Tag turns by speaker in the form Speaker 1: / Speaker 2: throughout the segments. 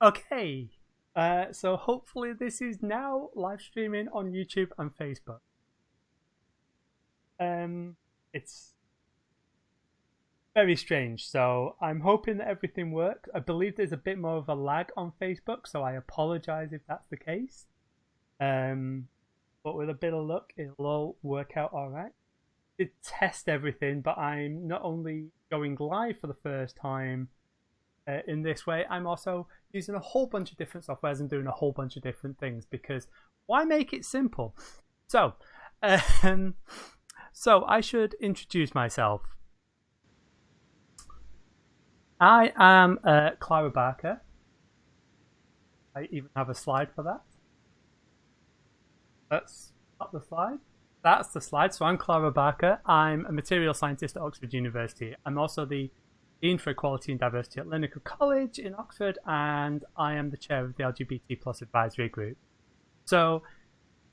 Speaker 1: Okay, so hopefully this is now live streaming on YouTube and Facebook. It's very strange, so I'm hoping that everything works. I believe there's a bit more of a lag on Facebook, so I apologise if that's the case. But with a bit of luck, it'll all work out alright. I did test everything, but I'm not only going live for the first time in this way, I'm also using a whole bunch of different softwares and doing a whole bunch of different things, because why make it simple? So I should introduce myself. I am Clara Barker. I even have a slide for that. That's not the slide. That's the slide. So I'm Clara Barker. I'm a material scientist at Oxford University. I'm also the Dean for Equality and Diversity at Lincoln College in Oxford, and I am the chair of the LGBT Plus Advisory Group. So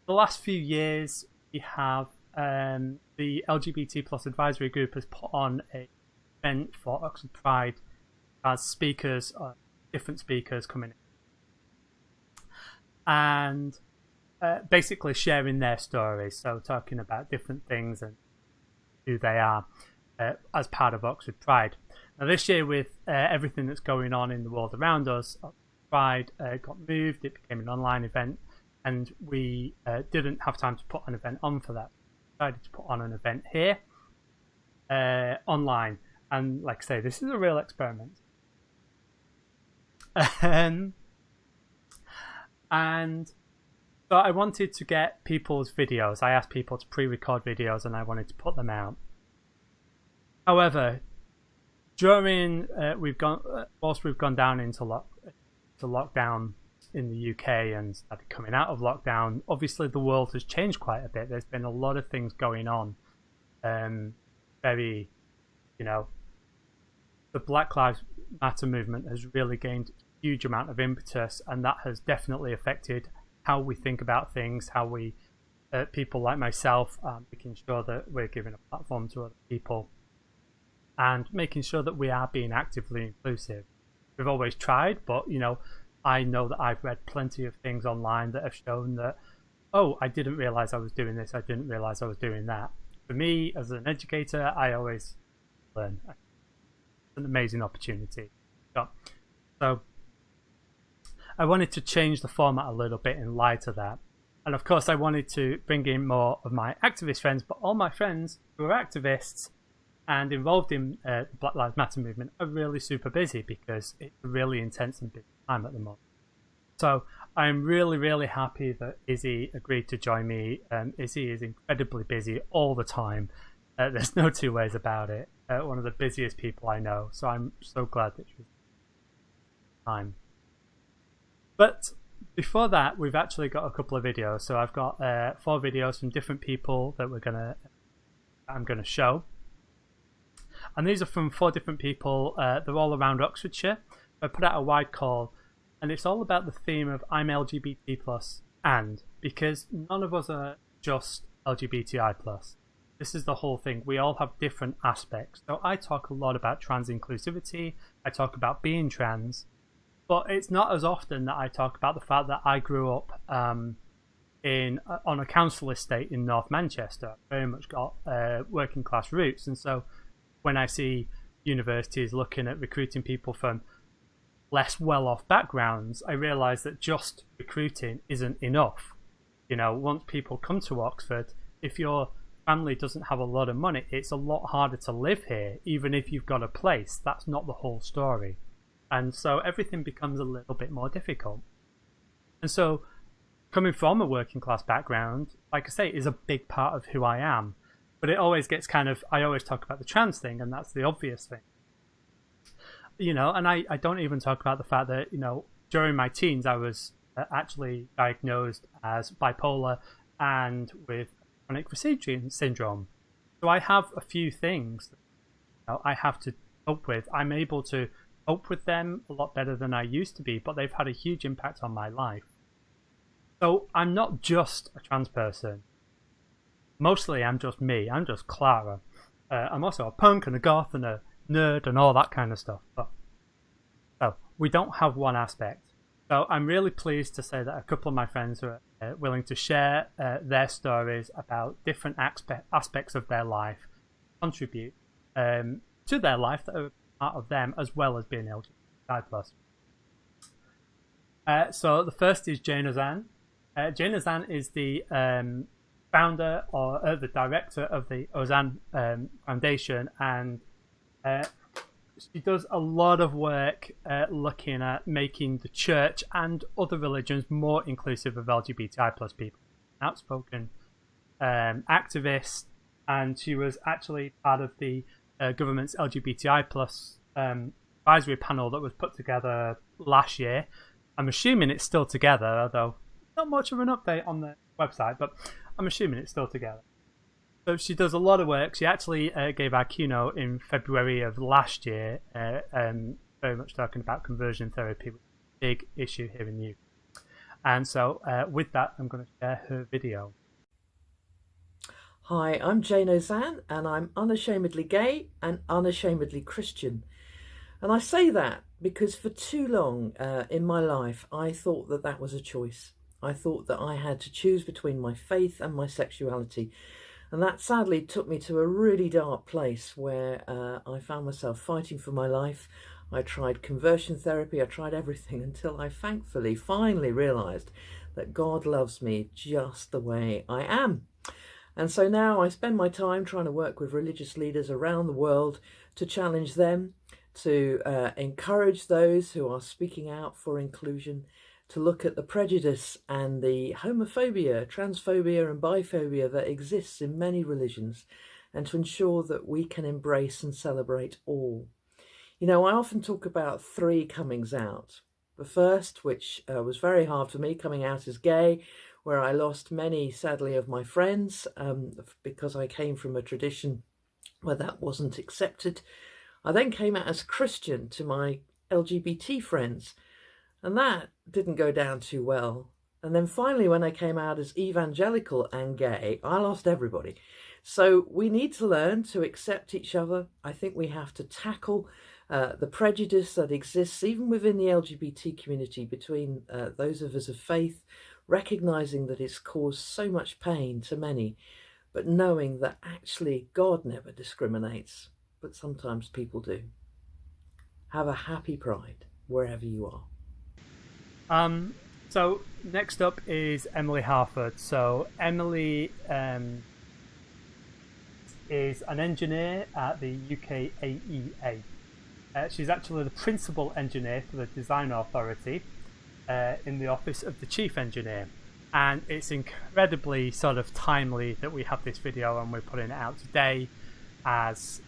Speaker 1: the last few years, we have the LGBT Plus Advisory Group has put on an event for Oxford Pride as speakers, different speakers coming in. And basically sharing their stories, so talking about different things and who they are as part of Oxford Pride. Now this year, with everything that's going on in the world around us, Pride got moved, it became an online event, and we didn't have time to put an event on for that. We decided to put on an event here, online, and like I say, this is a real experiment. And so I wanted to get people's videos. I asked people to pre-record videos and I wanted to put them out. However, during whilst we've gone down into lockdown in the UK and started coming out of lockdown, obviously the world has changed quite a bit. There's been a lot of things going on. The Black Lives Matter movement has really gained a huge amount of impetus, and that has definitely affected how we think about things, how we, people like myself, making sure that we're giving a platform to other people and making sure that we are being actively inclusive. We've always tried, but I know that I've read plenty of things online that have shown that, oh, I didn't realise I was doing this, I didn't realise I was doing that. For me, as an educator, I always learn. It's an amazing opportunity. So I wanted to change the format a little bit in light of that. And of course, I wanted to bring in more of my activist friends, but all my friends who are activists and involved in the Black Lives Matter movement are really super busy, because it's a really intense and busy time at the moment. So I'm really, really happy that Izzy agreed to join me. Izzy is incredibly busy all the time. There's no two ways about it. One of the busiest people I know. So I'm so glad that she's time. But before that, we've actually got a couple of videos. So I've got 4 videos from different people that I'm gonna show. And these are from 4 different people. They're all around Oxfordshire. I put out a wide call, and it's all about the theme of I'm LGBT plus, and because none of us are just LGBTI plus. This is the whole thing. We all have different aspects. So I talk a lot about trans inclusivity. I talk about being trans, but it's not as often that I talk about the fact that I grew up on a council estate in North Manchester. Very much got working class roots, and so when I see universities looking at recruiting people from less well-off backgrounds, I realise that just recruiting isn't enough. Once people come to Oxford, if your family doesn't have a lot of money, it's a lot harder to live here, even if you've got a place. That's not the whole story. And so everything becomes a little bit more difficult. And so coming from a working class background, like I say, is a big part of who I am. But it always gets I always talk about the trans thing, and that's the obvious thing. And I don't even talk about the fact that, during my teens, I was actually diagnosed as bipolar and with chronic fatigue syndrome. So I have a few things that I have to cope with. I'm able to cope with them a lot better than I used to be, but they've had a huge impact on my life. So I'm not just a trans person. Mostly I'm just me. I'm just Clara. I'm also a punk and a goth and a nerd and all that kind of stuff. But we don't have one aspect. So I'm really pleased to say that a couple of my friends are willing to share their stories about different aspects of their life, contribute to their life that are part of them, as well as being LGBTI+. So the first is Jayna Zan. Jayna Zan is the founder or the director of the Ozan Foundation, and she does a lot of work looking at making the church and other religions more inclusive of LGBTI+ people. Outspoken activist, and she was actually part of the government's LGBTI+ advisory panel that was put together last year. I'm assuming it's still together, although not much of an update on the website, but I'm assuming it's still together. So she does a lot of work. She actually gave our keynote in February of last year, very much talking about conversion therapy, which is a big issue here in the UK. And so with that, I'm going to share her video.
Speaker 2: Hi, I'm Jayna Zan, and I'm unashamedly gay and unashamedly Christian. And I say that because for too long in my life, I thought that that was a choice. I thought that I had to choose between my faith and my sexuality. And that sadly took me to a really dark place where I found myself fighting for my life. I tried conversion therapy, I tried everything until I thankfully finally realised that God loves me just the way I am. And so now I spend my time trying to work with religious leaders around the world to challenge them, to encourage those who are speaking out for inclusion, to look at the prejudice and the homophobia, transphobia and biphobia that exists in many religions, and to ensure that we can embrace and celebrate all. You know, I often talk about 3 comings out. The first, which was very hard for me, coming out as gay, where I lost many, sadly, of my friends because I came from a tradition where that wasn't accepted. I then came out as Christian to my LGBT friends, and that didn't go down too well. And then finally, when I came out as evangelical and gay, I lost everybody. So we need to learn to accept each other. I think we have to tackle the prejudice that exists even within the LGBT community between those of us of faith, recognising that it's caused so much pain to many, but knowing that actually God never discriminates, but sometimes people do. Have a happy Pride wherever you are.
Speaker 1: So next up is Emily Harford. So Emily is an engineer at the UK AEA. She's actually the principal engineer for the Design Authority in the office of the chief engineer. And it's incredibly sort of timely that we have this video and we're putting it out today as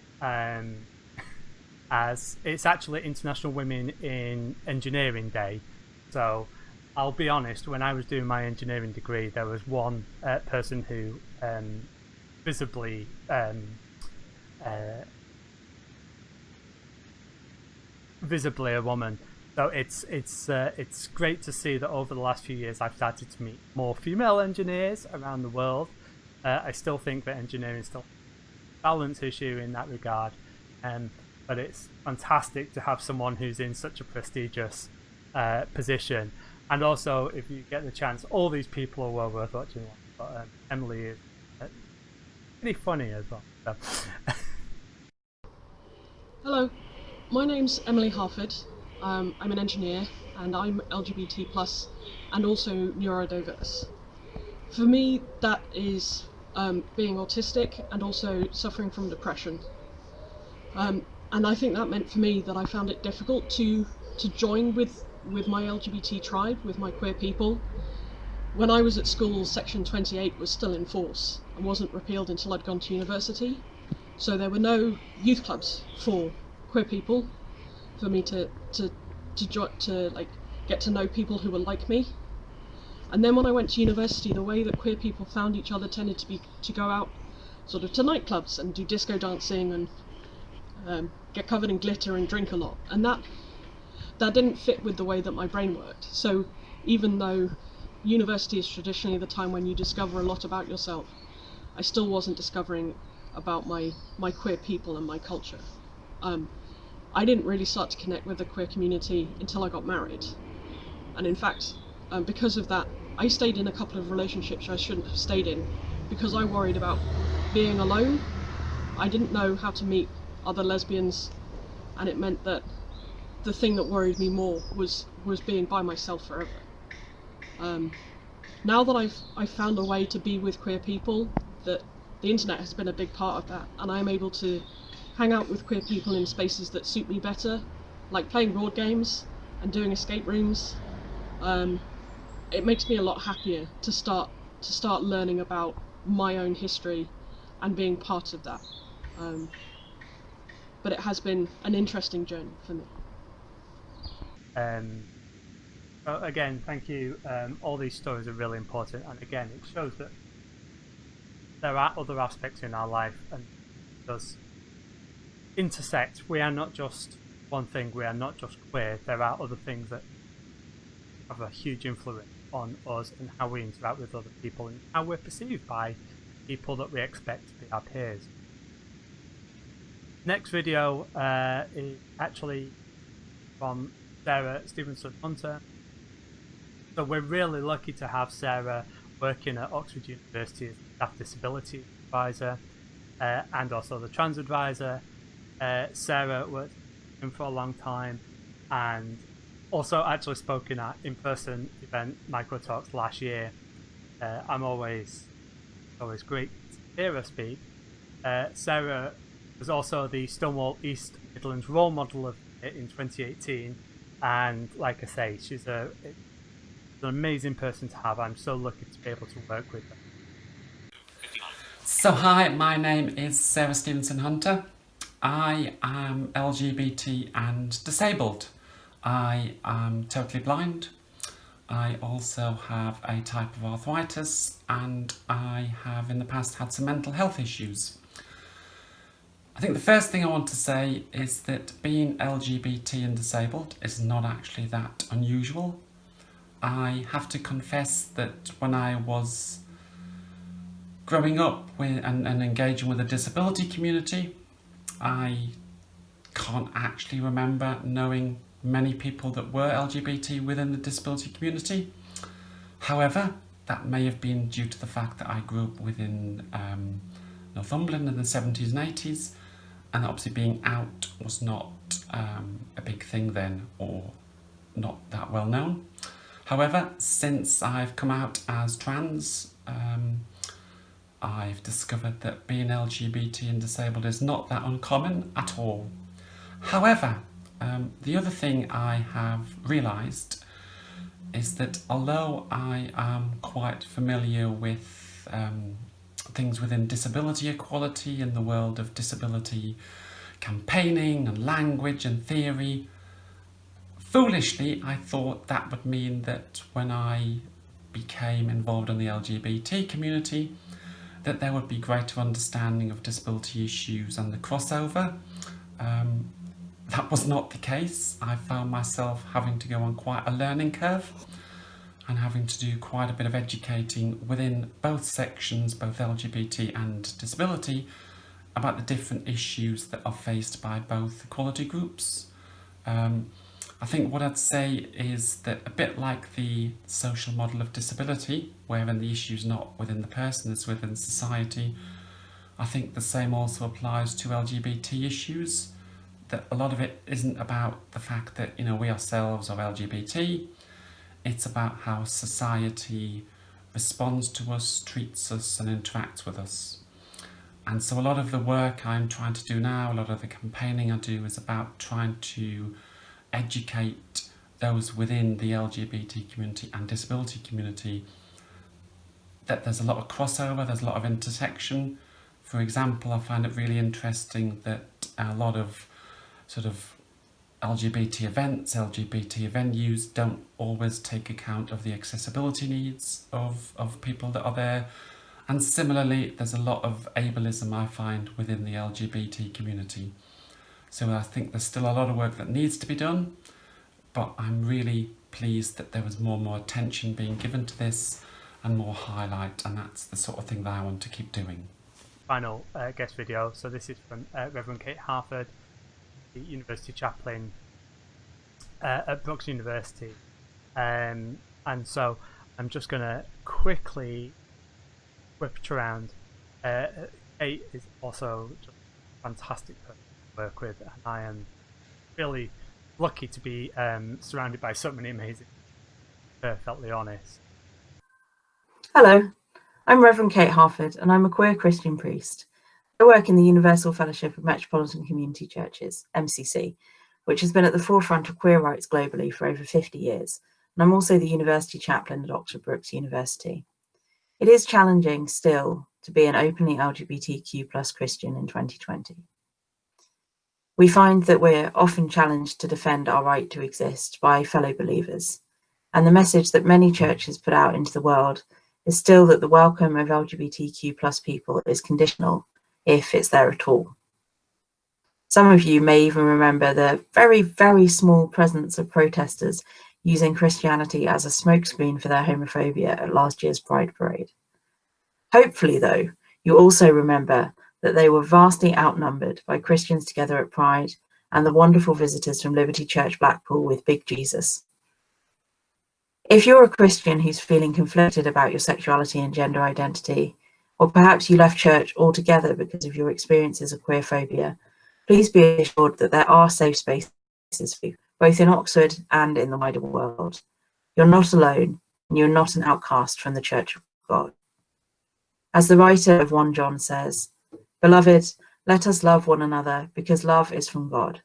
Speaker 1: it's actually International Women in Engineering Day. So I'll be honest, when I was doing my engineering degree, there was one person who visibly a woman. So it's great to see that over the last few years I've started to meet more female engineers around the world. I still think that engineering is still a balance issue in that regard, but it's fantastic to have someone who's in such a prestigious position. And also, if you get the chance, all these people are well worth watching. But Emily is pretty funny as well. So.
Speaker 3: Hello, my name's Emily Harford. I'm an engineer and I'm LGBT+ and also neurodiverse. For me, that is being autistic and also suffering from depression. And I think that meant for me that I found it difficult to join with my LGBT tribe, with my queer people. When I was at school, Section 28 was still in force and wasn't repealed until I'd gone to university. So there were no youth clubs for queer people, for me to like get to know people who were like me. And then when I went to university, the way that queer people found each other tended to be to go out sort of to nightclubs and do disco dancing and get covered in glitter and drink a lot. And that didn't fit with the way that my brain worked. So even though university is traditionally the time when you discover a lot about yourself, I still wasn't discovering about my queer people and my culture. I didn't really start to connect with the queer community until I got married. And in fact, because of that, I stayed in a couple of relationships I shouldn't have stayed in because I worried about being alone. I didn't know how to meet other lesbians, and it meant that the thing that worried me more was being by myself forever. Now that I've found a way to be with queer people, that the internet has been a big part of that, and I'm able to hang out with queer people in spaces that suit me better, like playing board games and doing escape rooms. It makes me a lot happier to start learning about my own history and being part of that. But it has been an interesting journey for me.
Speaker 1: So again, thank you. All these stories are really important, and again, it shows that there are other aspects in our life and it does intersect. We are not just one thing, we are not just queer. There are other things that have a huge influence on us and how we interact with other people and how we're perceived by people that we expect to be our peers. Next video is actually from Sarah Stevenson Hunter. So we're really lucky to have Sarah working at Oxford University as staff disability advisor and also the trans advisor. Sarah worked for a long time and also actually spoken at in-person event Micro Talks last year. I'm always great to hear her speak. Sarah was also the Stonewall East Midlands role model of in 2018, and like I say, she's an amazing person to have. I'm so lucky to be able to work with her.
Speaker 4: So hi, my name is Sarah Stevenson Hunter. I am LGBT and disabled. I am totally blind. I also have a type of arthritis, and I have in the past had some mental health issues. I think the first thing I want to say is that being LGBT and disabled is not actually that unusual. I have to confess that when I was growing up with and engaging with the disability community, I can't actually remember knowing many people that were LGBT within the disability community. However, that may have been due to the fact that I grew up within Northumberland in the 70s and 80s, and obviously being out was not a big thing then, or not that well known. However, since I've come out as trans, I've discovered that being LGBT and disabled is not that uncommon at all. However, the other thing I have realised is that although I am quite familiar with things within disability equality in the world of disability campaigning and language and theory, foolishly I thought that would mean that when I became involved in the LGBT community that there would be greater understanding of disability issues and the crossover. That was not the case. I found myself having to go on quite a learning curve and having to do quite a bit of educating within both sections, both LGBT and disability, about the different issues that are faced by both equality groups. I think what I'd say is that a bit like the social model of disability, wherein the issue is not within the person, it's within society, I think the same also applies to LGBT issues, that a lot of it isn't about the fact that, you know, we ourselves are LGBT, it's about how society responds to us, treats us and interacts with us. And so a lot of the work I'm trying to do now, a lot of the campaigning I do is about trying to educate those within the LGBT community and disability community that there's a lot of crossover, there's a lot of intersection. For example, I find it really interesting that a lot of sort of LGBT events, LGBT venues don't always take account of the accessibility needs of people that are there. And similarly, there's a lot of ableism I find within the LGBT community. So I think there's still a lot of work that needs to be done, but I'm really pleased that there was more and more attention being given to this and more highlight, and that's the sort of thing that I want to keep doing.
Speaker 1: Final guest video. So this is from Reverend Kate Harford, the University Chaplain at Brookes University. And so I'm just going to quickly whip it around. Kate is also just a fantastic person to work with, and I am really lucky to be surrounded by so many amazing, perfectly honest.
Speaker 5: Hello, I'm Reverend Kate Harford, and I'm a queer Christian priest. I work in the Universal Fellowship of Metropolitan Community Churches, MCC, which has been at the forefront of queer rights globally for over 50 years, and I'm also the University Chaplain at Oxford University. It is challenging still to be an openly LGBTQ+ Christian in 2020. We find that we're often challenged to defend our right to exist by fellow believers, and the message that many churches put out into the world is still that the welcome of LGBTQ+ people is conditional, if it's there at all. Some of you may even remember the very, very small presence of protesters using Christianity as a smokescreen for their homophobia at last year's Pride Parade. Hopefully, though, you also remember that they were vastly outnumbered by Christians together at Pride and the wonderful visitors from Liberty Church Blackpool with Big Jesus. If you're a Christian who's feeling conflicted about your sexuality and gender identity, or perhaps you left church altogether because of your experiences of queerphobia, please be assured that there are safe spaces for you, both in Oxford and in the wider world. You're not alone, and you're not an outcast from the Church of God. As the writer of 1 John says, "Beloved, let us love one another, because love is from God.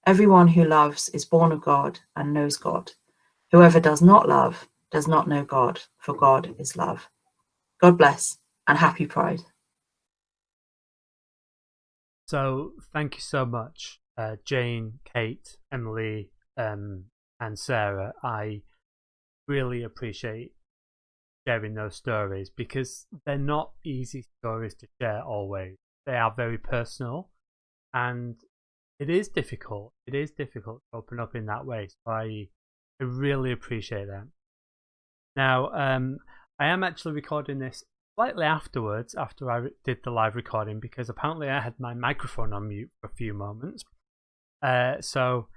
Speaker 5: Everyone who loves is born of God and knows God. Whoever does not love does not know God, for God is love." God bless, and happy Pride.
Speaker 1: So thank you so much, Jane, Kate, Emily, and Sarah. I really appreciate sharing those stories, because they're not easy stories to share always. They are very personal, and it is difficult. It is difficult to open up in that way. So I really appreciate that. Now, I am actually recording this slightly afterwards, after I did the live recording, because apparently I had my microphone on mute for a few moments. So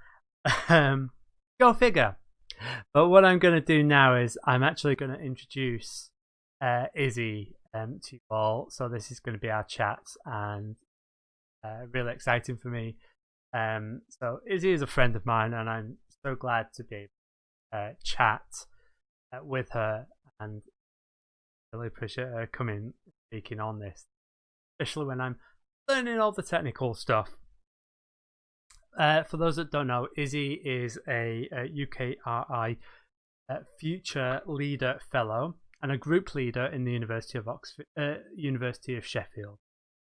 Speaker 1: go figure. But what I'm going to do now is I'm actually going to introduce Izzy to you all. So this is going to be our chat, and really exciting for me. So Izzy is a friend of mine, and I'm so glad to be able to chat with her, and really appreciate her coming, speaking on this, especially when I'm learning all the technical stuff. For those that don't know, Izzy is a UKRI Future Leader Fellow and a group leader in the University of Sheffield.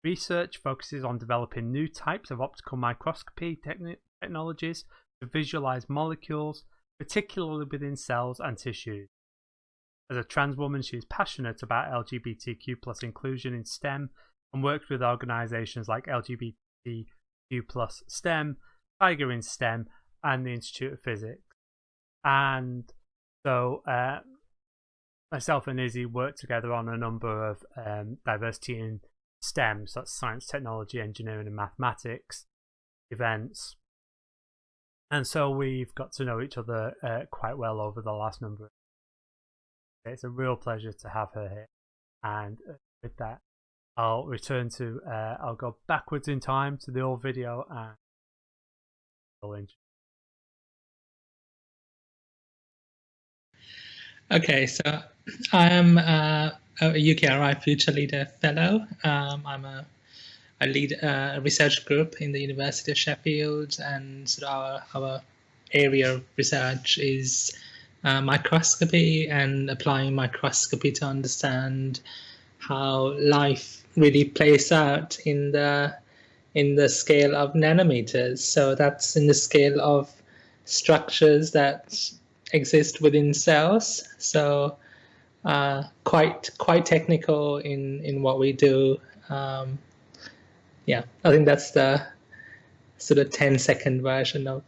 Speaker 1: Research focuses on developing new types of optical microscopy technologies to visualize molecules, particularly within cells and tissues. As a trans woman, she is passionate about LGBTQ+ inclusion in STEM and works with organisations like LGBTQ+ STEM, Tiger in STEM, and the Institute of Physics. And so myself and Izzy work together on a number of diversity in STEM, so that's science, technology, engineering and mathematics events. And so we've got to know each other quite well over the last number of years. It's a real pleasure to have her here. And with that, I'll return to, I'll go backwards in time to the old video and we'll introduce.
Speaker 6: Okay, so I am a UKRI Future Leader Fellow. I'm a lead a research group in the University of Sheffield, and sort of our area of research is microscopy, and applying microscopy to understand how life really plays out in the scale of nanometers. So that's in the scale of structures that exist within cells. So quite technical in what we do. Yeah, I think that's the sort of 10-second version of.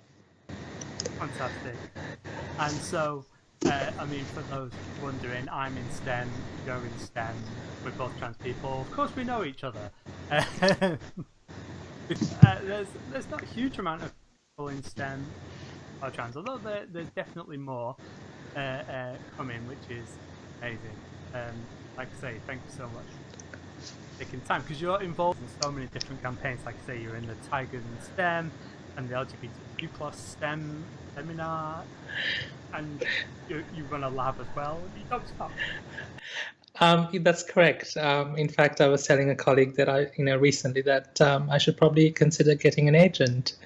Speaker 1: Fantastic. And so, I mean, for those wondering, I'm in STEM, you're in STEM, we're both trans people. Of course, we know each other. There's not a huge amount of people in STEM are trans, although there's definitely more coming, which is amazing. Like I say, thank you so much for taking time, because you're involved in so many different campaigns. Like I say, you're in the Tigers in STEM and the LGBTQ plus STEM seminar, and you run a lab as well. You don't stop.
Speaker 6: That's correct. In fact, I was telling a colleague that recently that I should probably consider getting an agent.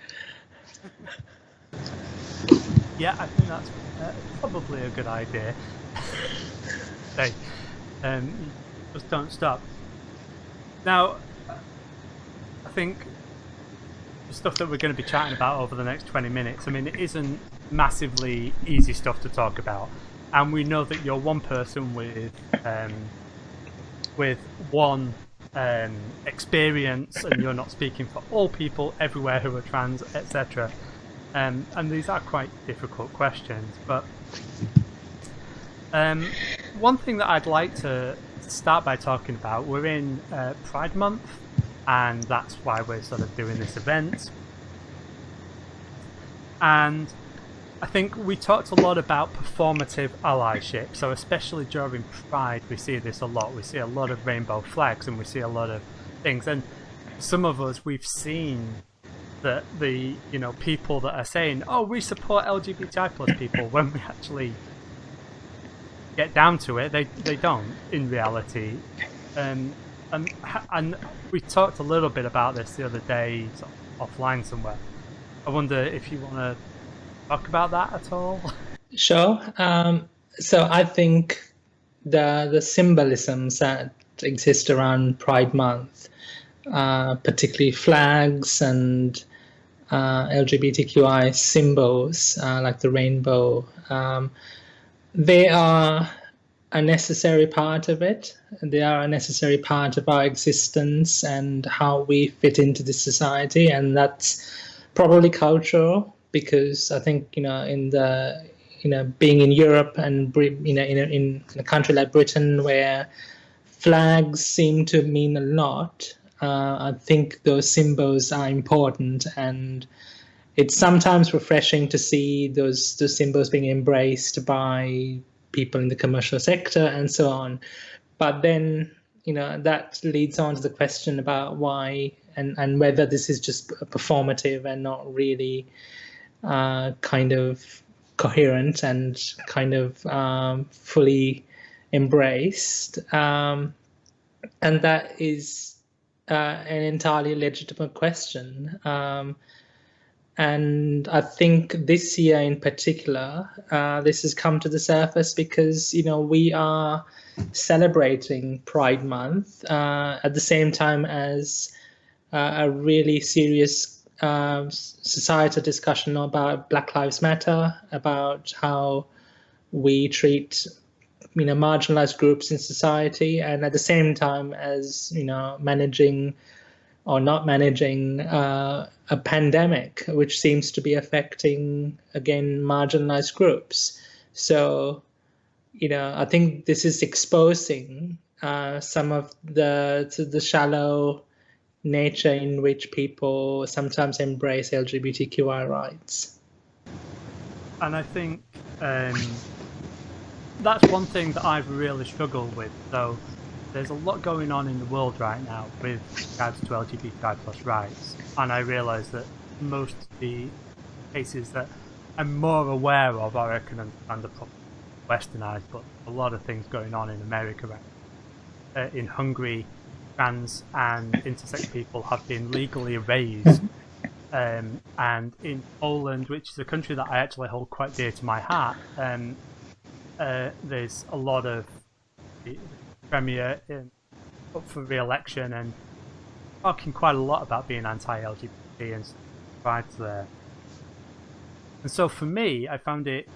Speaker 1: Yeah, I think that's probably a good idea. Hey, just don't stop. Now, I think the stuff that we're going to be chatting about over the next 20 minutes, I mean, it isn't massively easy stuff to talk about. And we know that you're one person with one experience, and you're not speaking for all people everywhere who are trans, etc. And these are quite difficult questions. But one thing that I'd like to start by talking about, we're in Pride Month, and that's why we're sort of doing this event. And I think we talked a lot about performative allyship, so especially during Pride we see this a lot. We see a lot of rainbow flags and we see a lot of things, and some of us, we've seen that the people that are saying, oh, we support LGBTI plus people, when we actually get down to it, they don't in reality. And we talked a little bit about this the other day, sort of offline somewhere. I wonder if you want to talk about that at all?
Speaker 6: Sure. So I think the symbolisms that exist around Pride Month, particularly flags and LGBTQI symbols like the rainbow, they are a necessary part of it. They are a necessary part of our existence and how we fit into this society, and that's probably cultural. Because I think in the being in Europe and in a country like Britain where flags seem to mean a lot, I think those symbols are important, and it's sometimes refreshing to see those symbols being embraced by people in the commercial sector and so on. But then that leads on to the question about why and whether this is just performative and not really kind of coherent and kind of fully embraced, and that is an entirely legitimate question. And I think this year in particular, this has come to the surface because we are celebrating Pride Month at the same time as a really serious societal discussion about Black Lives Matter, about how we treat marginalized groups in society, and at the same time as managing or not managing a pandemic which seems to be affecting again marginalized groups. So I think this is exposing some of the shallow nature in which people sometimes embrace LGBTQI rights.
Speaker 1: And I think that's one thing that I've really struggled with. So there's a lot going on in the world right now with regards to LGBTI plus rights, and I realise that most of the cases that I'm more aware of, I can understand, are probably westernised, but a lot of things going on in America right now. In Hungary, trans and intersex people have been legally raised, and in Poland, which is a country that I actually hold quite dear to my heart, there's a lot of the premier up for re-election and talking quite a lot about being anti-LGBT and rights there. And so for me, I found it,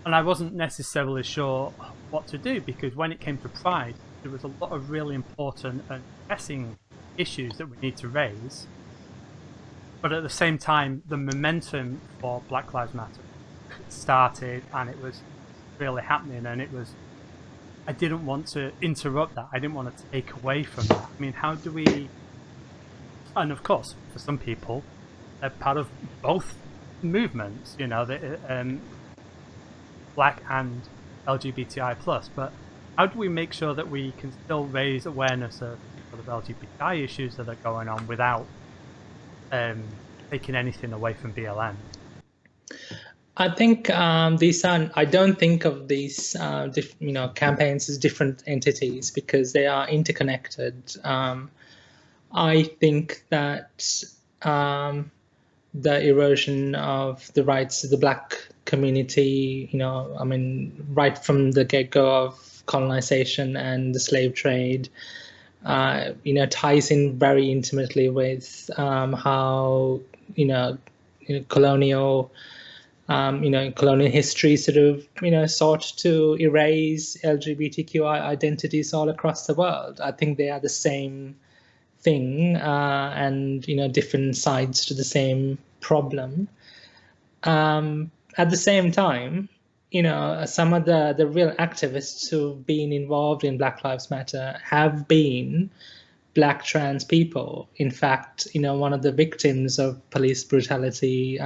Speaker 1: and I wasn't necessarily sure what to do, because when it came to Pride, there was a lot of really important and pressing issues that we need to raise, but at the same time the momentum for Black Lives Matter started and it was really happening, and I didn't want to interrupt that. I didn't want to take away from that. I mean, how do we, and of course for some people, part of both movements, you know, Black and LGBTI plus. But how do we make sure that we can still raise awareness of sort of LGBTI issues that are going on without taking anything away from BLM?
Speaker 6: I think I don't think of these, campaigns as different entities because they are interconnected. I think that the erosion of the rights of the Black community, right from the get-go of colonization and the slave trade, ties in very intimately with how, colonial history sort of, sought to erase LGBTQI identities all across the world. I think they are the same thing and, different sides to the same problem. At the same time, some of the real activists who've been involved in Black Lives Matter have been Black trans people. In fact, one of the victims of police brutality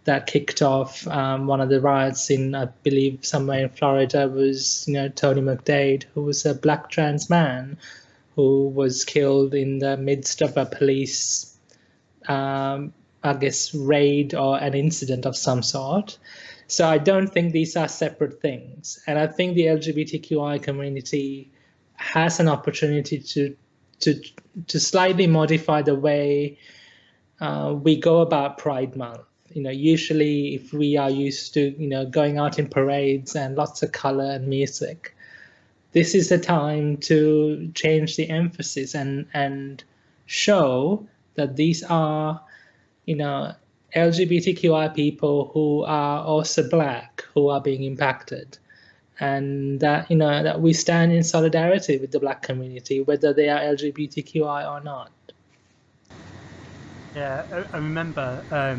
Speaker 6: that kicked off one of the riots in, I believe, somewhere in Florida was, Tony McDade, who was a Black trans man who was killed in the midst of a police, raid or an incident of some sort. So I don't think these are separate things. And I think the LGBTQI community has an opportunity to slightly modify the way we go about Pride Month. Usually if we are used to, going out in parades and lots of color and music, this is the time to change the emphasis and show that these are, LGBTQI people who are also Black, who are being impacted. And that, that we stand in solidarity with the Black community, whether they are LGBTQI or not.
Speaker 1: Yeah, I remember the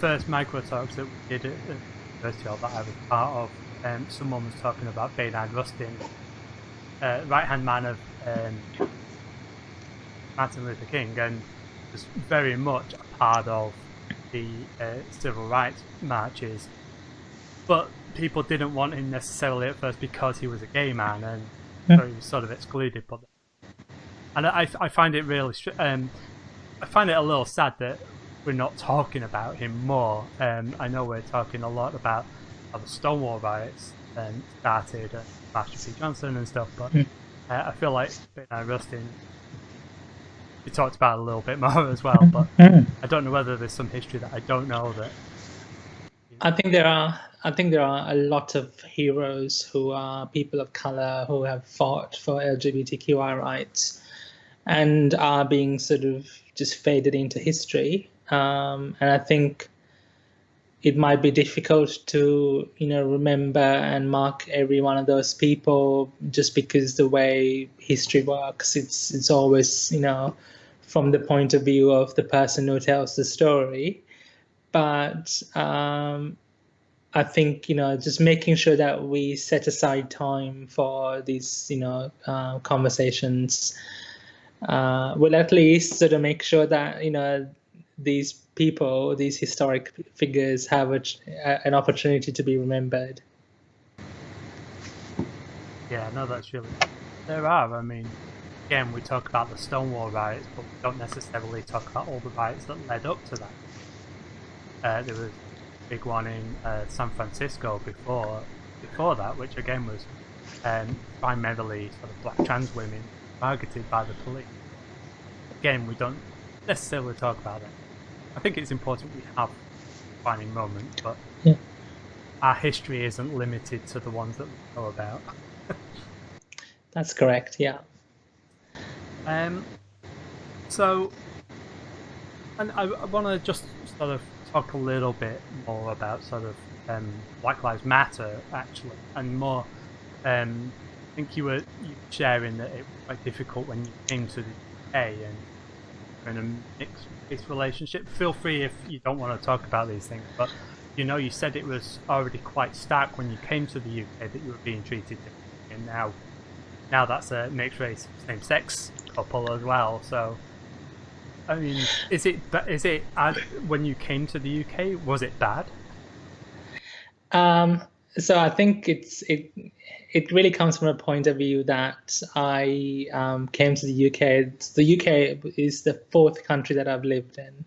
Speaker 1: first micro talks that we did at the university that I was part of. Someone was talking about Baynard Rustin, right-hand man of Martin Luther King, and was very much a part of the civil rights marches. But people didn't want him necessarily at first because he was a gay man, and so he was sort of excluded. And I find it really, I find it a little sad that we're not talking about him more. I know we're talking a lot about how the Stonewall riots started, and Marsha P. Johnson and stuff, but I feel like Rustin, we talked about it a little bit more as well, but I don't know whether there's some history that I don't know that.
Speaker 6: I think there are a lot of heroes who are people of color who have fought for LGBTQI rights and are being sort of just faded into history. And I think it might be difficult to, remember and mark every one of those people just because the way history works, it's always, from the point of view of the person who tells the story. But I think, just making sure that we set aside time for these, conversations will at least sort of make sure that, these people, these historic figures have an opportunity to be remembered.
Speaker 1: Yeah, no, that's really... There are, I mean, again, we talk about the Stonewall riots, but we don't necessarily talk about all the riots that led up to that. There was a big one in San Francisco before that, which again was primarily sort of Black trans women targeted by the police. Again, we don't necessarily talk about it. I think it's important we have defining moments, but our history isn't limited to the ones that we know about.
Speaker 6: That's correct, yeah.
Speaker 1: So, and I want to just sort of talk a little bit more about sort of Black Lives Matter, actually, and more. I think you were sharing that it was quite difficult when you came to the UK and in a mixed relationship. Feel free if you don't want to talk about these things, but you said it was already quite stark when you came to the UK that you were being treated differently, and now that's a mixed race, same sex couple as well. So I mean, is it when you came to the UK? Was it bad?
Speaker 6: So I think it really comes from a point of view that I came to the UK. The UK is the fourth country that I've lived in,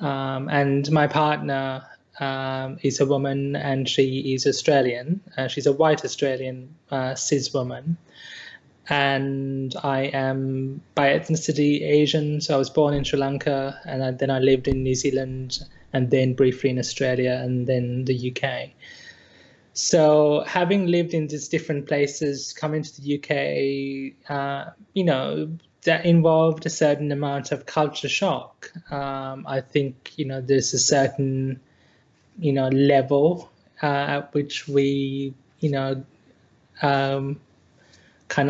Speaker 6: and my partner is a woman, and she is Australian. She's a white Australian cis woman, and I am by ethnicity Asian. So I was born in Sri Lanka, and then I lived in New Zealand, and then briefly in Australia, and then the UK. So having lived in these different places, coming to the UK, that involved a certain amount of culture shock. I think, there's a certain, level at which we, kind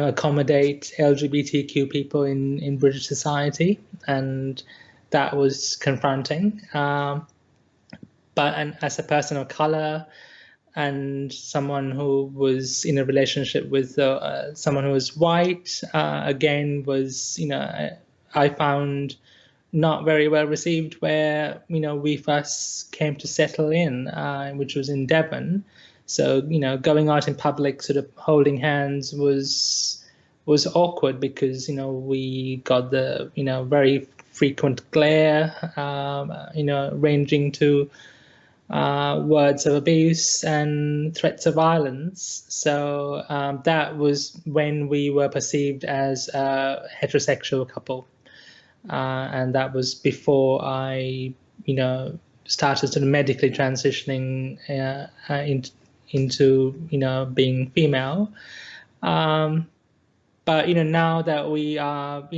Speaker 6: of accommodate LGBTQ people in British society. And that was confronting. And as a person of color, and someone who was in a relationship with someone who was white, again, was, I found not very well received where, we first came to settle in, which was in Devon. So, going out in public, sort of holding hands was awkward because, we got the, very frequent glare, ranging to words of abuse and threats of violence. So that was when we were perceived as a heterosexual couple. And that was before I, started sort of medically transitioning into, being female. But, now that we are,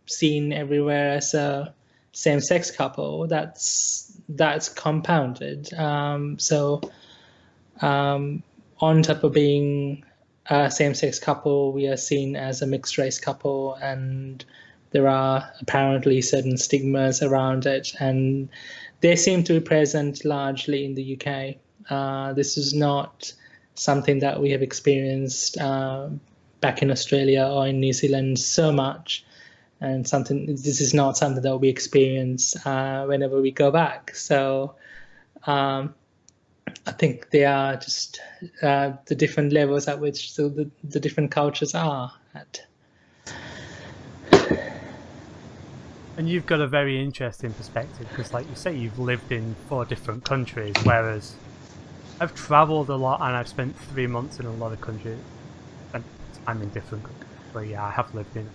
Speaker 6: seen everywhere as a same-sex couple, that's compounded. So on top of being a same-sex couple, we are seen as a mixed-race couple, and there are apparently certain stigmas around it, and they seem to be present largely in the UK. This is not something that we have experienced back in Australia or in New Zealand so much. And this is not something that we experience whenever we go back. So I think they are just the different levels at which the different cultures are at.
Speaker 1: And you've got a very interesting perspective because, like you say, you've lived in 4 different countries, whereas I've travelled a lot and I've spent 3 months in a lot of countries. And I'm in different countries. But yeah, I have lived in.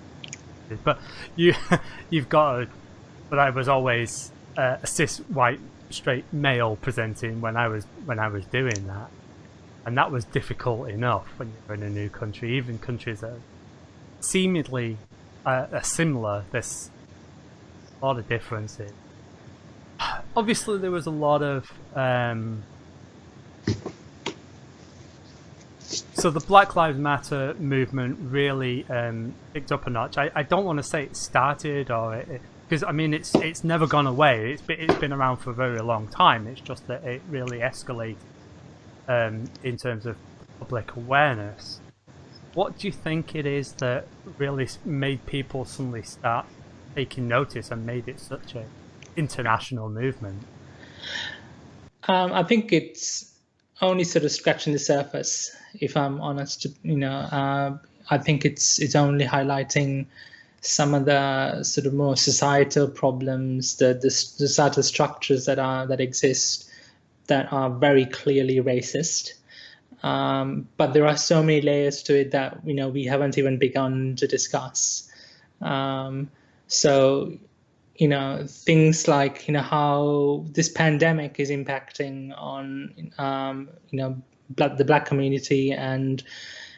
Speaker 1: But you've got but I was always a cis white straight male presenting when I was doing that, and that was difficult enough when you're in a new country. Even countries that are seemingly are similar, there's a lot of differences. Obviously there was a lot of so the Black Lives Matter movement really picked up a notch. I don't want to say it started because I mean it's never gone away. It's been around for a very long time. It's just that it really escalated in terms of public awareness. What do you think it is that really made people suddenly start taking notice and made it such an international movement?
Speaker 6: I think it's only sort of scratching the surface, if I'm honest. I think it's only highlighting some of the sort of more societal problems, the societal structures that exist that are very clearly racist. But there are so many layers to it that we haven't even begun to discuss. So things like how this pandemic is impacting on the Black community and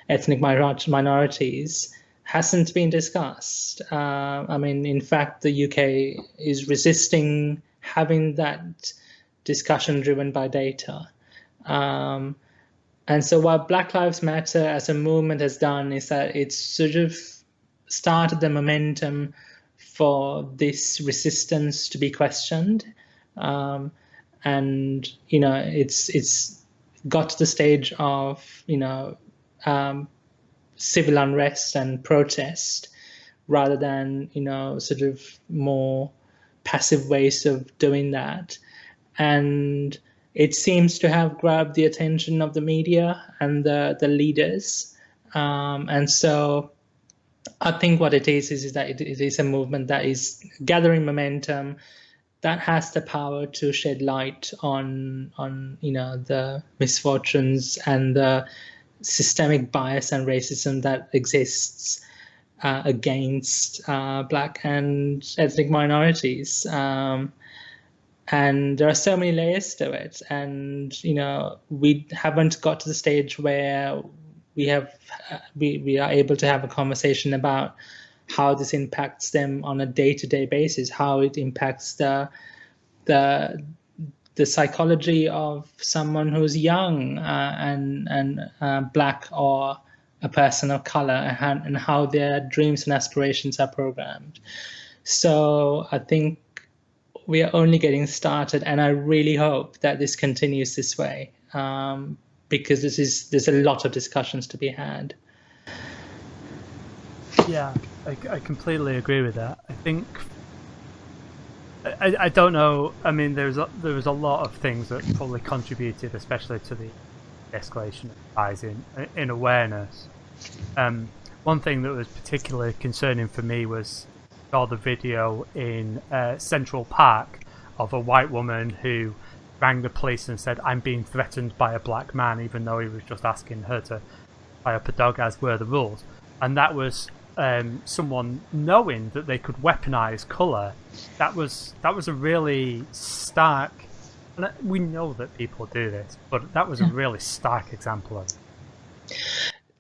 Speaker 6: ethnic minorities hasn't been discussed. In fact, the UK is resisting having that discussion driven by data. And so what Black Lives Matter as a movement has done is that it's sort of started the momentum for this resistance to be questioned. And it's got to the stage of civil unrest and protest, rather than, sort of more passive ways of doing that. And it seems to have grabbed the attention of the media and the leaders. And so I think what it is that it is a movement that is gathering momentum, that has the power to shed light on the misfortunes and the systemic bias and racism that exists against Black and ethnic minorities. And there are so many layers to it, and we haven't got to the stage where we are able to have a conversation about how this impacts them on a day-to-day basis, how it impacts the psychology of someone who's young and Black or a person of color, and how their dreams and aspirations are programmed. So I think we are only getting started, and I really hope that this continues this way, because there's a lot of discussions to be had.
Speaker 1: Yeah, I completely agree with that. I think I don't know. I mean, there was a lot of things that probably contributed, especially to the escalation of rise in awareness. One thing that was particularly concerning for me was saw the video in Central Park of a white woman who rang the police and said, "I'm being threatened by a Black man," even though he was just asking her to tie up a dog as were the rules. And that was someone knowing that they could weaponize colour. That was a really stark, and we know that people do this, but that was a really stark example of it.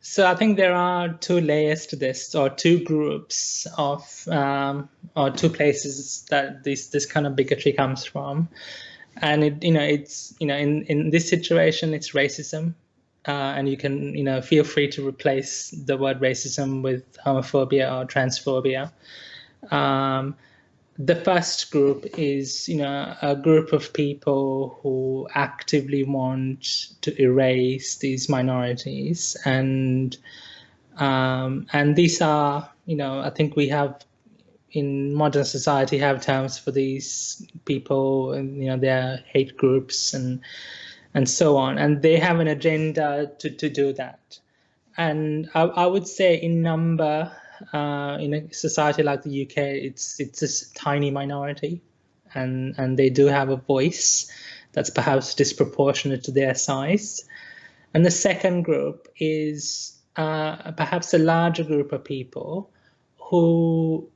Speaker 6: So I think there are two layers to this, or two groups of, or two places that this kind of bigotry comes from, and it's in this situation it's racism, and you can feel free to replace the word racism with homophobia or transphobia. The first group is a group of people who actively want to erase these minorities, and these are I think we have in modern society have terms for these people, and they're hate groups and so on, and they have an agenda to do that. And I would say in number, in a society like the UK, it's a tiny minority, and they do have a voice that's perhaps disproportionate to their size. And the second group is perhaps a larger group of people who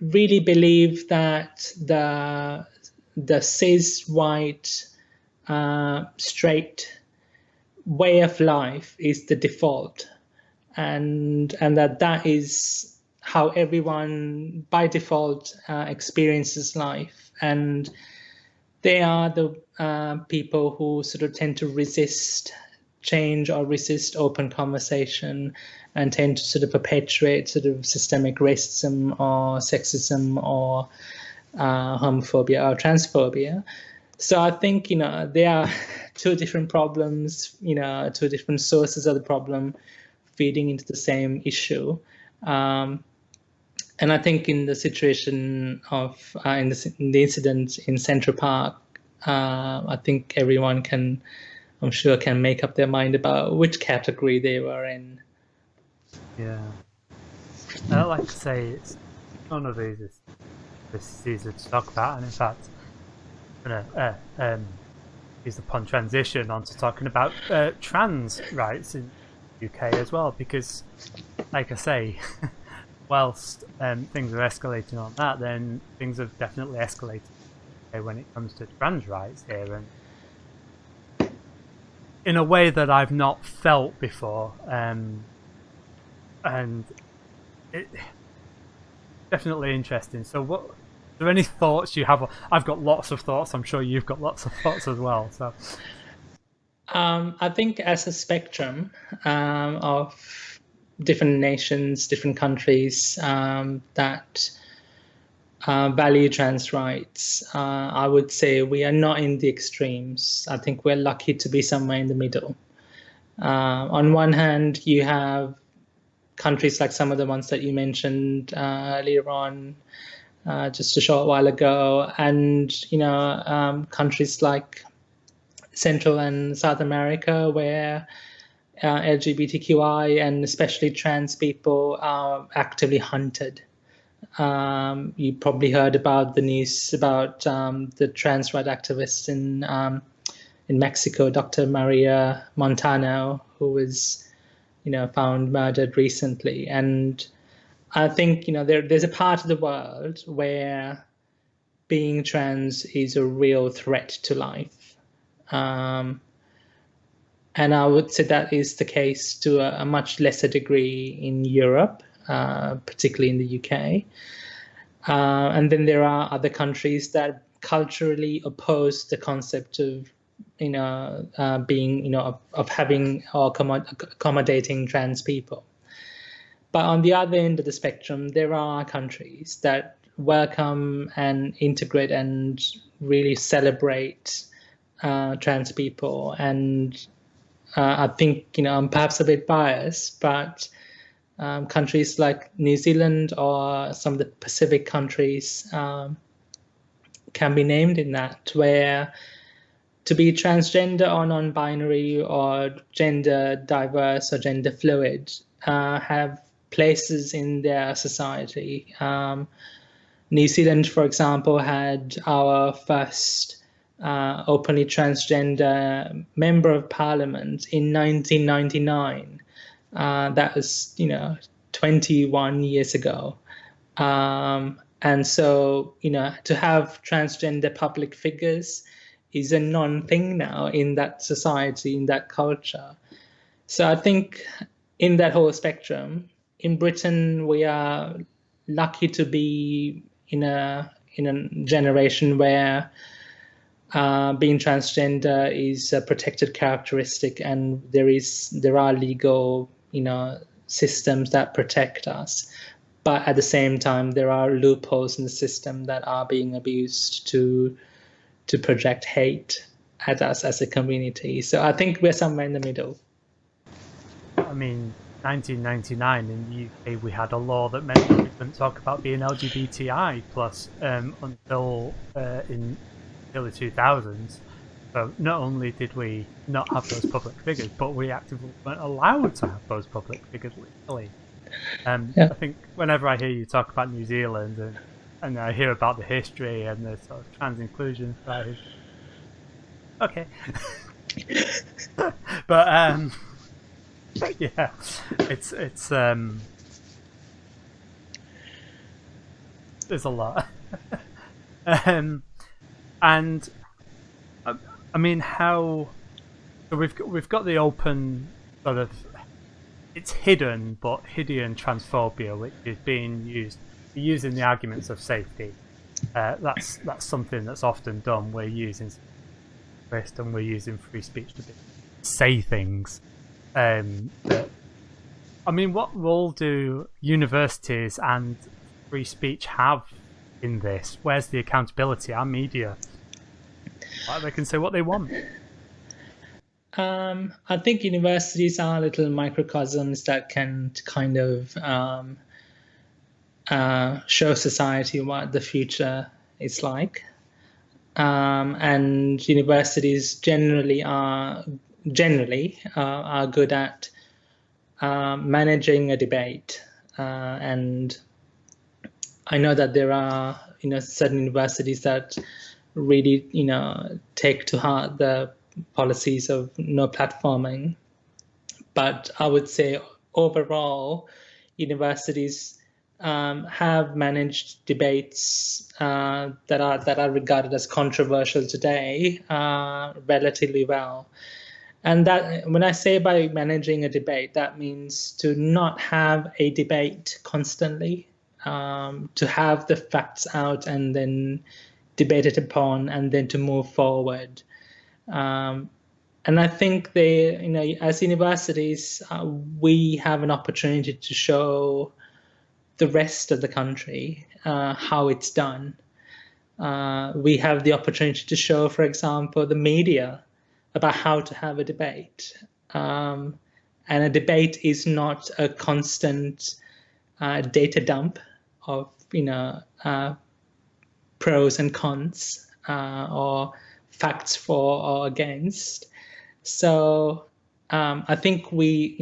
Speaker 6: really believe that the cis white straight way of life is the default, and that is how everyone by default experiences life. And they are the people who sort of tend to resist change or resist open conversation, and tend to sort of perpetuate sort of systemic racism or sexism or homophobia or transphobia. So I think there are two different problems, two different sources of the problem feeding into the same issue. And I think in the situation of in the incident in Central Park, I think everyone can make up their mind about which category they were in.
Speaker 1: Yeah, I like to say it's none of these is this easy to talk about, and in fact, I'm gonna use the pun transition onto talking about trans rights in the UK as well, because, like I say, whilst things are escalating on that, then things have definitely escalated when it comes to trans rights here, and in a way that I've not felt before. And it definitely interesting. So are there any thoughts you have? I've got lots of thoughts. I'm sure you've got lots of thoughts as well. So
Speaker 6: I think as a spectrum of different nations, different countries that value trans rights, I would say we are not in the extremes. I think we're lucky to be somewhere in the middle. On one hand, you have countries like some of the ones that you mentioned earlier on, just a short while ago, and countries like Central and South America, where LGBTQI and especially trans people are actively hunted. You probably heard about the news about the trans rights activist in Mexico, Dr. Maria Montano, who was found murdered recently. And I think there's a part of the world where being trans is a real threat to life. And I would say that is the case to a much lesser degree in Europe, particularly in the UK. And then there are other countries that culturally oppose the concept of being of having or accommodating trans people. But on the other end of the spectrum, there are countries that welcome and integrate and really celebrate trans people. And I think I'm perhaps a bit biased, but countries like New Zealand or some of the Pacific countries can be named in that, where to be transgender or non-binary or gender diverse or gender fluid have places in their society. New Zealand, for example, had our first openly transgender member of parliament in 1999. That was, 21 years ago. And so, to have transgender public figures is a non-thing now in that society, in that culture. So I think in that whole spectrum, in Britain, we are lucky to be in a generation where being transgender is a protected characteristic, and there are legal systems that protect us. But at the same time, there are loopholes in the system that are being abused to project hate at us as a community. So I think we're somewhere in the middle.
Speaker 1: I mean, 1999 in the UK, we had a law that meant we couldn't talk about being LGBTI plus until in early 2000s. So not only did we not have those public figures, but we actively weren't allowed to have those public figures legally.
Speaker 6: Yeah.
Speaker 1: I think whenever I hear you talk about New Zealand and I hear about the history and the sort of trans inclusion side, okay. But yeah, it's there's a lot. And I mean, how? So we've got the open sort of, it's hidden but hidden transphobia, which is being used using the arguments of safety. That's something that's often done. We're using and we're using free speech to say things. That, I mean, what role do universities and free speech have in this? Where's the accountability? Our media, they can say what they want.
Speaker 6: I think universities are little microcosms that can kind of show society what the future is like. And universities generally are good at managing a debate. And I know that there are certain universities that really take to heart the policies of no platforming, but I would say overall universities have managed debates that are regarded as controversial today relatively well. And that, when I say by managing a debate, that means to not have a debate constantly, to have the facts out and then debate it upon, and then to move forward. And I think as universities, we have an opportunity to show the rest of the country how it's done. We have the opportunity to show, for example, the media about how to have a debate. And And a debate is not a constant data dump of pros and cons or facts for or against. So I think we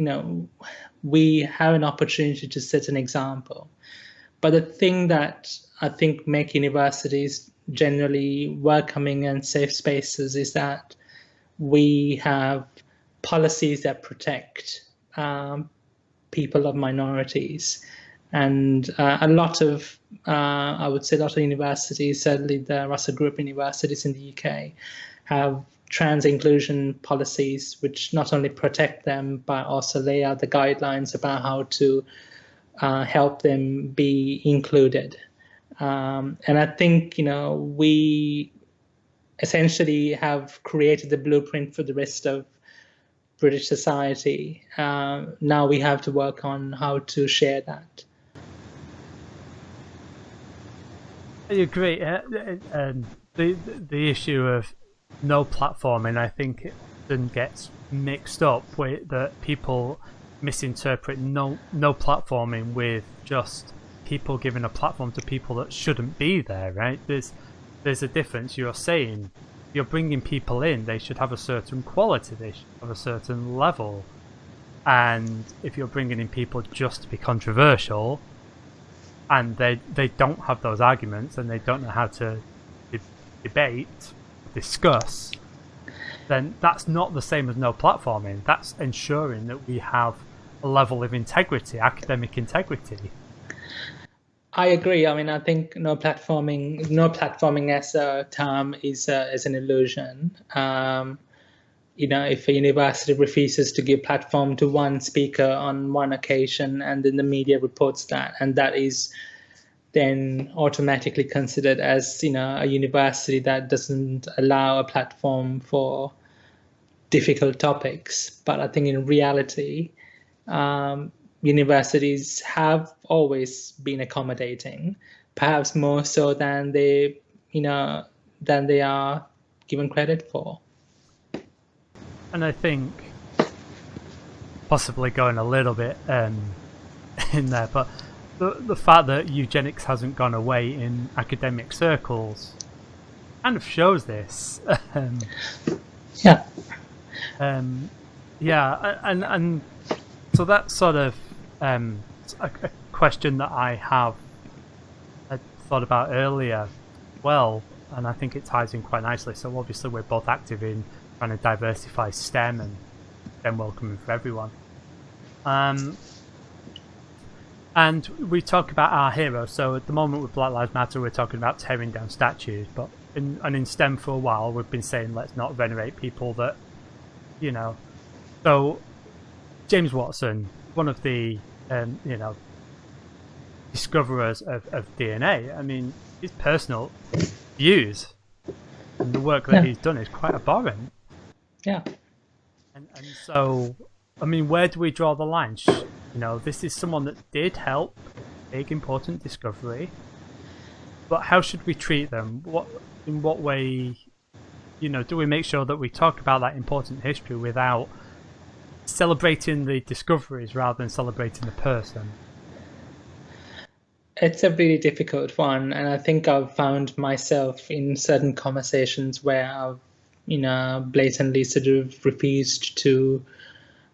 Speaker 6: have an opportunity to set an example. But the thing that I think make universities generally welcoming and safe spaces is that we have policies that protect people of minorities. And a lot of universities, certainly the Russell Group universities in the UK, have trans inclusion policies which not only protect them, but also lay out the guidelines about how to help them be included. And I think, we essentially have created the blueprint for the rest of British society. Now we have to work on how to share that.
Speaker 1: I agree. The issue of no platforming, I think it then gets mixed up with that people misinterpret no platforming with just people giving a platform to people that shouldn't be there, right? There's a difference. You're saying you're bringing people in, they should have a certain quality, they should have a certain level. And if you're bringing in people just to be controversial, and they don't have those arguments and they don't know how to debate, discuss, then that's not the same as no platforming. That's ensuring that we have a level of integrity, academic integrity.
Speaker 6: I agree. I mean, I think no platforming as a term is an illusion. If a university refuses to give platform to one speaker on one occasion, and then the media reports that, and that is then automatically considered as a university that doesn't allow a platform for difficult topics. But I think in reality, universities have always been accommodating, perhaps more so than they are given credit for.
Speaker 1: And I think possibly going a little bit in there, but the fact that eugenics hasn't gone away in academic circles kind of shows this.
Speaker 6: Yeah.
Speaker 1: And so that's sort of a question that I thought about earlier. Well, and I think it ties in quite nicely. So obviously we're both active in trying to diversify STEM and STEM welcoming for everyone. And we talk about our heroes. So at the moment with Black Lives Matter, we're talking about tearing down statues. But in STEM for a while, we've been saying let's not venerate people that, So James Watson, one of the discoverers of DNA. I mean, his personal views and the work that he's done is quite abhorrent.
Speaker 6: Yeah.
Speaker 1: And so, I mean, where do we draw the line? This is someone that did help, big important discovery. But how should we treat them? In what way, do we make sure that we talk about that important history without celebrating the discoveries rather than celebrating the person?
Speaker 6: It's a really difficult one, and I think I've found myself in certain conversations where I've blatantly sort of refused to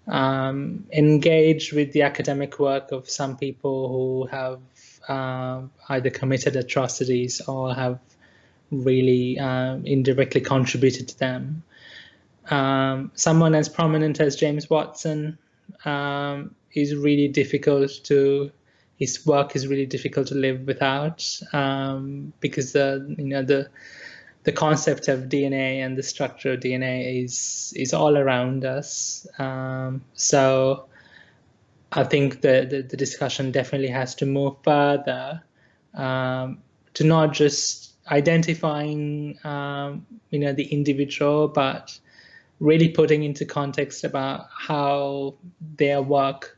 Speaker 6: engage with the academic work of some people who have either committed atrocities or have really indirectly contributed to them. Someone as prominent as James Watson is really difficult to. His work is really difficult to live without because the concept of DNA and the structure of DNA is all around us. So I think the discussion definitely has to move further to not just identifying the individual, but really putting into context about how their work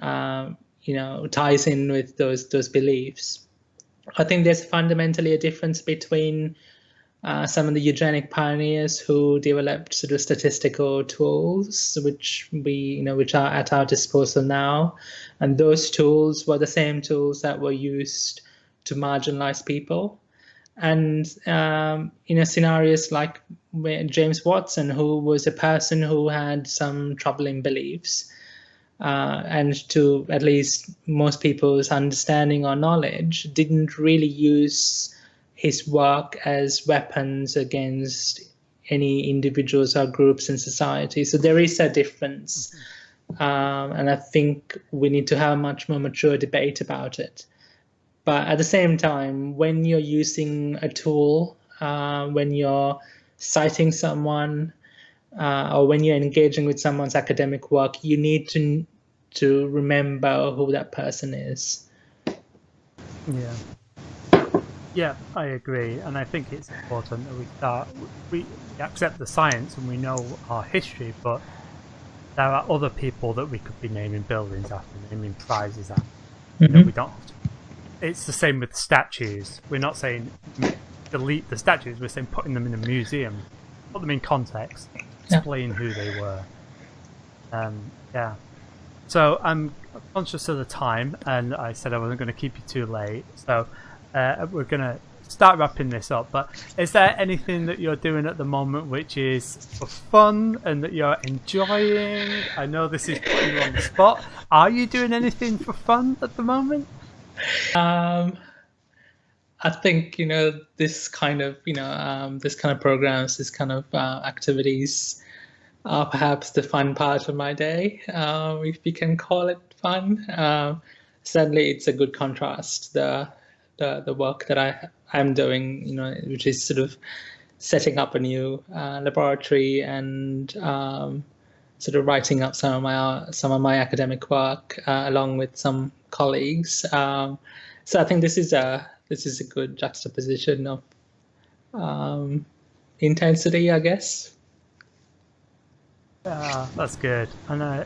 Speaker 6: ties in with those beliefs. I think there's fundamentally a difference between some of the eugenic pioneers who developed sort of statistical tools, which which are at our disposal now, and those tools were the same tools that were used to marginalize people. And scenarios like James Watson, who was a person who had some troubling beliefs, and to at least most people's understanding or knowledge, didn't really use his work as weapons against any individuals or groups in society. So there is a difference. And I think we need to have a much more mature debate about it. But at the same time, when you're using a tool, when you're citing someone, or when you're engaging with someone's academic work, you need to remember who that person is.
Speaker 1: Yeah, I agree, and I think it's important that we accept the science and we know our history, but there are other people that we could be naming buildings after, naming prizes after. We don't have to. It's the same with statues. We're not saying delete the statues, we're saying putting them in a museum, put them in context, explain who they were. So I'm conscious of the time, and I said I wasn't going to keep you too late, so we're going to start wrapping this up. But is there anything that you're doing at the moment which is for fun and that you're enjoying? I know this is putting you on the spot. Are you doing anything for fun at the moment?
Speaker 6: I think this kind of programs, this kind of activities are perhaps the fun part of my day, if you can call it fun. Certainly, it's a good contrast. The work that I'm doing, which is sort of setting up a new laboratory and sort of writing up some of my academic work along with some colleagues. So I think this is a good juxtaposition of intensity, I guess.
Speaker 1: That's good. And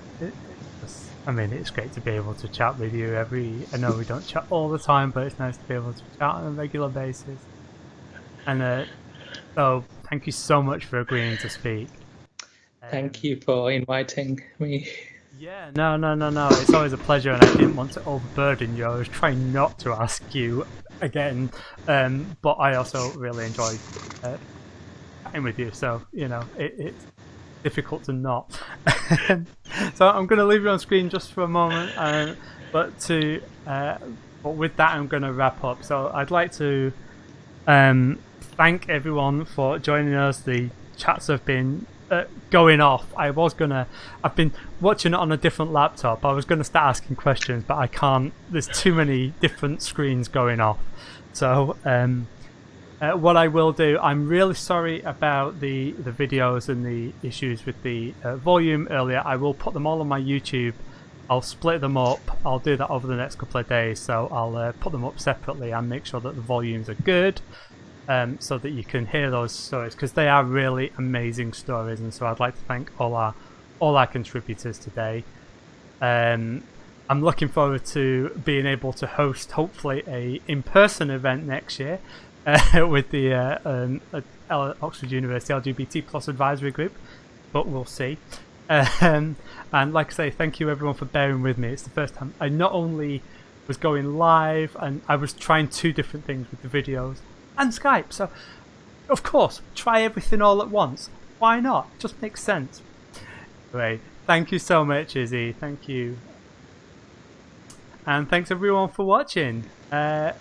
Speaker 1: it's great to be able to chat with you I know we don't chat all the time, but it's nice to be able to chat on a regular basis. And so thank you so much for agreeing to speak.
Speaker 6: Thank you for inviting me.
Speaker 1: Yeah, no. It's always a pleasure, and I didn't want to overburden you. I was trying not to ask you again, but I also really enjoyed chatting with you. So it's difficult to not. So I'm going to leave you on screen just for a moment, but with that I'm going to wrap up. So I'd like to thank everyone for joining us. The chats have been going off. I've been watching it on a different laptop. I was going to start asking questions, but I can't. There's too many different screens going off. So what I will do, I'm really sorry about the videos and the issues with the volume earlier. I will put them all on my YouTube. I'll split them up. I'll do that over the next couple of days. So I'll put them up separately and make sure that the volumes are good, so that you can hear those stories, because they are really amazing stories. And so I'd like to thank all our contributors today. I'm looking forward to being able to host, hopefully, a in-person event next year. With the Oxford University LGBT Advisory Group, but we'll see. And like I say, thank you everyone for bearing with me. It's the first time I not only was going live, and I was trying two different things with the videos and Skype. So, of course, try everything all at once. Why not? It just makes sense. Anyway, thank you so much, Izzy. Thank you. And thanks everyone for watching. Bye.